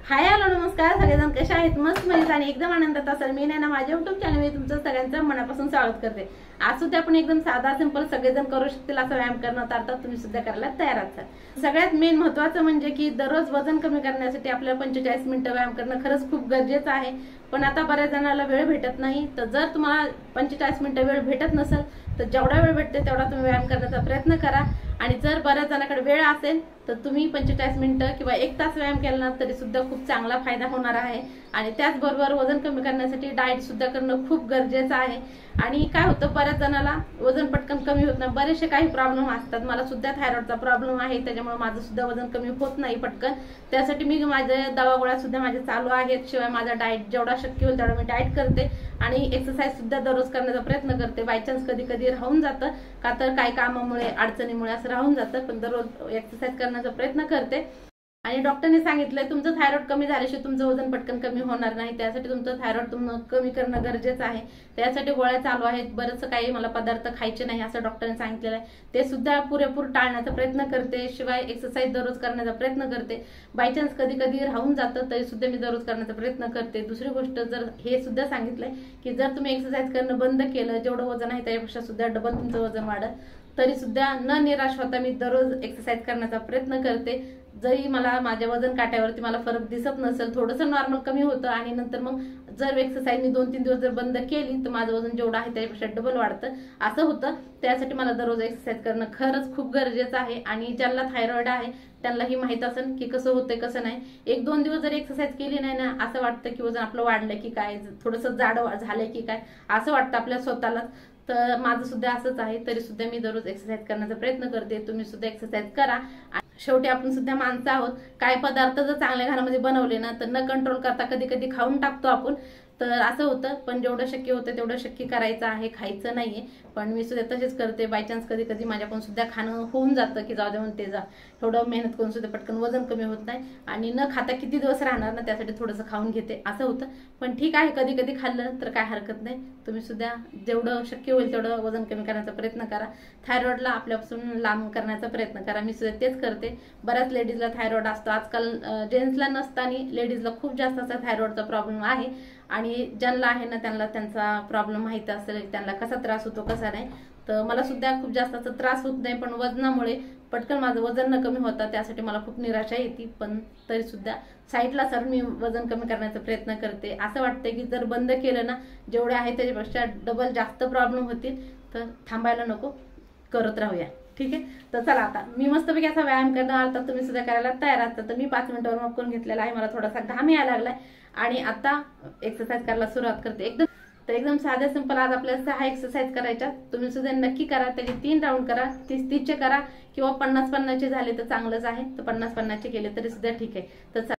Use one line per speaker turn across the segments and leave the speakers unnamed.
Hi hello नमस्कार सगळेजण कशा आहेत मस्त मजेत आणि एकदम आनंदात असाल। मी ना माझ्या युट्यूब चॅनलवर तुमचं सगळ्यांचं मनापासून स्वागत करते। आज सुद्धा आपण एकदम साधा सिंपल सगळेजण करू शकतील असा व्यायाम करणं अर्थात तुम्ही सुद्धा करायला तयार आहात। सगळ्यात मेन महत्त्वाचं म्हणजे की दररोज वजन कमी करण्यासाठी आपल्याला 45 मिनिटं व्यायाम करणं खरंच खूप गरजेचं आहे। पण आता बऱ्याच जणांना वेळ भेटत नाही, तर जर तुम्हाला 45 मिनिटं वेळ भेटत नसेल तर जेवढा वेळ भेटते तेवढा तुम्ही व्यायाम करण्याचा प्रयत्न करा। आणि जर बऱ्याच जणांकडे वेळ असेल तर तुम्ही 45 मिनिटं किंवा 1 तास व्यायाम केला तरी सुद्धा खूप चांगला फायदा होणार आहे। आणि त्याचबरोबर वजन कमी करण्यासाठी डाएट सुद्धा करणं खूप गरजेचं आहे। आणि काय होतं बऱ्याच जणांना वजन पटकन कमी होत नाही, बरेचसे काही प्रॉब्लेम असतात। मला सुद्धा थायरॉइडचा प्रॉब्लेम आहे, त्याच्यामुळे माझं सुद्धा वजन कमी होत नाही पटकन। त्यासाठी मी माझे दवा गोळ्या सुद्धा माझे चालू आहेत, शिवाय माझा डाएट जेवढा शक्य होईल तेवढा मी डाएट करते आणि एक्सरसाइज सुद्धा दररोज करण्याचा प्रयत्न करते। बाय चान्स कधी कधी राहून जातं का तर काही कामामुळे अडचणीमुळे असं राहून जातं, पण दररोज एक्सरसाइज करण्याचा प्रयत्न करते। आणि डॉक्टरने सांगितलंय तुमचं थायरॉइड कमी झाल्याशिवाय तुमचं वजन पटकन कमी होणार नाही, त्यासाठी तुमचं थायरॉइड कमी करणं गरजेचं आहे। त्यासाठी गोळ्या चालू आहेत, बरंच काही मला पदार्थ खायचे नाही असं डॉक्टरने सांगितलेलं आहे, ते सुद्धा पुरेपूर टाळण्याचा प्रयत्न करते। शिवाय एक्सरसाइज दररोज करण्याचा प्रयत्न करते। बाय चान्स कधी कधी राहून जातं तरी सुद्धा मी दररोज करण्याचा प्रयत्न करते। दुसरी गोष्ट जर हे सुद्धा सांगितलंय की जर तुम्ही एक्सरसाइज करणं बंद केलं, जेवढं वजन आहे त्यापेक्षा सुद्धा डबल तुमचं वजन वाढेल, तरी सुद्धा न निराश होता मी दररोज एक्सरसाइज करण्याचा प्रयत्न करते। जरी मला माझ्या वजन काट्यावरती मला फरक दिसत नसेल, थोडंसं नॉर्मल कमी होतं आणि नंतर मग जर एक्सरसाइज मी 2-3 दिवस जर बंद केली तर माझं वजन जेवढं आहे त्यापेक्षा डबल वाढतं असं होतं। त्यासाठी मला दररोज एक्सरसाइज करणं खरंच खूप गरजेचं आहे। आणि ज्यांना थायरॉइड आहे त्यांनाही माहित असेल की कसं होतंय कसं नाही। 1-2 दिवस जर एक्सरसाइज केली नाही ना, असं वाटतं की वजन आपलं वाढलंय की काय, थोडंसं जाड झालंय की काय असं वाटतं आपल्या स्वतःलाच। तर माझं सुद्धा असंच आहे, तरी सुद्धा मी दररोज एक्सरसाइज करण्याचा प्रयत्न करते। तुम्ही सुद्धा एक्सरसाइज करा। शेवटी आपण सुद्धा माणसं आहोत, काय पदार्थ जर चांगल्या घरामध्ये बनवले ना तर न कंट्रोल करता कधी कधी खाऊन टाकतो आपण, तर असं होतं। पण जेवढं शक्य होतं तेवढं शक्य करायचं आहे, खायचं नाहीये। पण मी सुद्धा तसेच करते। बाय चान्स कधी कधी माझ्याकडून सुद्धा खाणं होऊन जातं की जाऊ दे म्हणून ते जा, थोडं मेहनत करून सुद्धा पटकन वजन कमी होत नाही आणि न खाता किती दिवस राहणार ना, त्यासाठी थोडंसं खाऊन घेते असं होतं। पण ठीक आहे, कधी कधी खाल्लं तर काय हरकत नाही। तुम्ही सुद्धा जेवढं शक्य होईल तेवढं वजन कमी करण्याचा प्रयत्न करा। थायरॉइडला आपल्यापासून लांब करण्याचा प्रयत्न करा, मी सुद्धा तेच करते। बऱ्याच लेडीजला थायरॉइड असतो आजकाल, जेंट्सला नसताना लेडीजला खूप जास्त असा थायरॉइडचा प्रॉब्लेम आहे। आणि ज्यांना आहे ना त्यांना त्यांचा प्रॉब्लेम माहित असेल, त्यांना कसा त्रास होतो कसा नाही। तर मला सुद्धा खूप जास्त असा त्रास होत नाही, पण वजनामुळे पटकन माझं वजन न कमी होतं, त्यासाठी मला खूप निराशा येते। पण तरी सुद्धा साईडला सर मी वजन कमी करण्याचा प्रयत्न करते। असं वाटतं की जर बंद केलं ना, जेवढे आहे त्याच्यापेक्षा डबल जास्त प्रॉब्लेम होतील, तर थांबायला नको, करत राहूया। ठीक आहे, तर चला आता मी मस्तपैकी असा व्यायाम करणार, तर तुम्ही सुद्धा करायला तयार आहात। तर मी 5 मिनिटावर वॉर्म करून घेतलेला आहे, मला थोडासा घाम यायला लागलाय आणि आता एक्सरसाइज करायला सुरुवात करते। एकदम साध्या सिंपल आज आपल्याला 6 एक्सरसाइज करायच्या, तुम्ही सुद्धा नक्की करा। त्याचे 3 राऊंड करा, 30-30 करा किंवा 50-50 झाले तर चांगलंच आहे, तर 50-50 केले तरी सुद्धा ठीक आहे। तर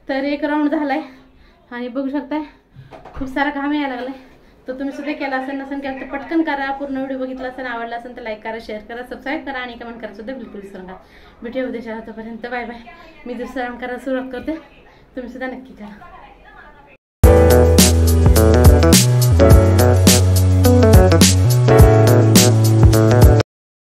तर एक राऊंड झालाय आणि बघू शकताय खूप सारा घाम यायला लागलाय. तर तुम्ही सुद्धा केला असेल, नसेल केलं तर पटकन करा. पूर्ण व्हिडिओ बघितला असेल, आवडला असेल तर लाईक करा, शेअर करा, सबस्क्राईब करा आणि कमेंट करा सुद्धा बिलकुल विसरू नका. भेटूया उद्याच्या तोपर्यंत बाय बाय. मी दुसरा राऊंड करायला सुरुवात करते, तुम्ही सुद्धा नक्की करा.